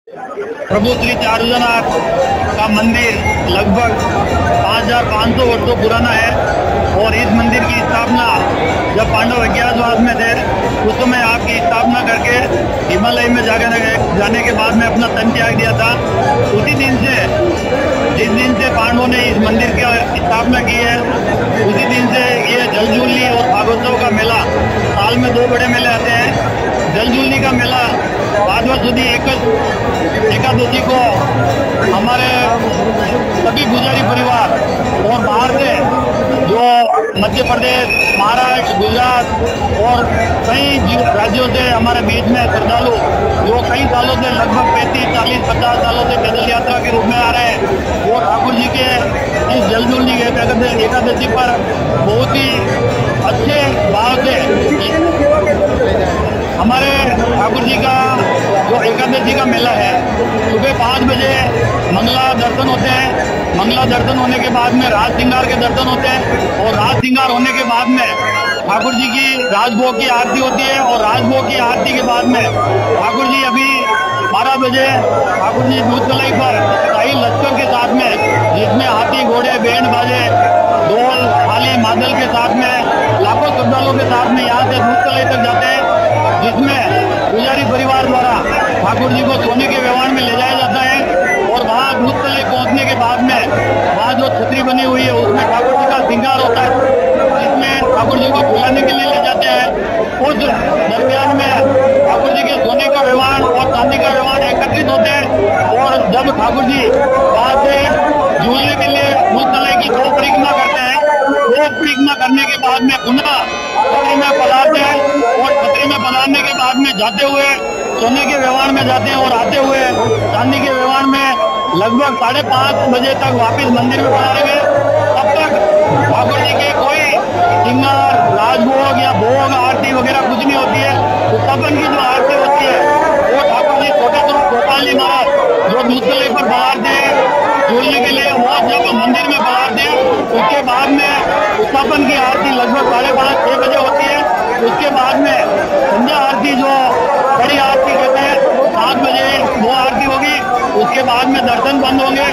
प्रभु श्री चारुजनाथ का मंदिर लगभग 5500 वर्षों पुराना है और इस मंदिर की स्थापना जब पांडव अज्ञातवास में थे उस समय आपकी स्थापना करके हिमालय में जाने के बाद में अपना तन त्याग दिया था। उसी दिन से जिस दिन से पांडवों ने इस मंदिर की स्थापना की है उसी दिन से ये जलजूली और भागवतों का मेला साल में 2 बड़े मेले आते हैं। जलजूली का मेला भाद्रपद सुदी एकादशी को हमारे सभी गुजराती परिवार और बाहर से जो मध्य प्रदेश, महाराष्ट्र, गुजरात और कई राज्यों से हमारे बीच में श्रद्धालु जो कई सालों से लगभग 35, 40, 50 सालों से पैदल यात्रा के रूप में आ रहे हैं वो ठाकुर जी के इस जलजूली एकादशी पर बहुत ही अच्छे भाव से हमारे ठाकुर जी का जो एकादशी का मेला है सुबह 5 बजे मंगला दर्शन होते हैं। मंगला दर्शन होने के बाद में राज श्रृंगार के दर्शन होते हैं और राज श्रृंगार होने के बाद में ठाकुर जी की राजभोग की आरती होती है और राजभोग की आरती के बाद में ठाकुर जी अभी 12 बजे ठाकुर जी दूध कलाई पर शाही लश्कर के साथ में जिसमें हाथी, घोड़े, बैंड बाजे, ढोल, थाली, मादल के साथ में लाखों श्रद्धालुओं के साथ में यहाँ से दूध कलाई तक जाते हैं जिसमें गुजारी परिवार द्वारा ठाकुर जी को सोने के व्यवहार में ले जाया जाता है और वहाँ दूध तले पहुँचने के बाद में वहाँ जो छतरी बनी हुई है उसमें ठाकुर जी का श्रृंगार होता है जिसमें ठाकुर जी को बुलाने के लिए ले जाते हैं। उस दरमियान में ठाकुर जी के सोने का व्यवहार और चांदी का व्यवहार एकत्रित होते हैं और जब ठाकुर जी वहाँ से झूलने के लिए दूध तले की 2 परिक्रमा करते हैं, 2 परिक्रमा करने के बाद में पुनः छतरी में पधारते हैं और छतरी में पधारने के बाद में जाते हुए सोने के व्यवहार में जाते हैं और आते हुए चांदी के व्यवहार में लगभग 5:30 बजे तक वापस मंदिर में पधारेंगे। तब तक ठाकुर जी के कोई श्रृंगार, राजभोग या भोग आरती वगैरह कुछ नहीं होती है। तो तपन की जो आरती होती है वो ठाकुर जी छोटे स्वरूप गोपाल जी महाराज जो दूध कलाई पर पधारते हैं झूलने के लिए वो जब मंदिर में पधारते हैं उसके बाद में उत्थापन की आरती लगभग 5:30, 6 बजे होती है। उसके बाद में संध्या आरती जो बड़ी आरती कहते हैं 7 बजे वो आरती होगी। उसके बाद में दर्शन बंद होंगे।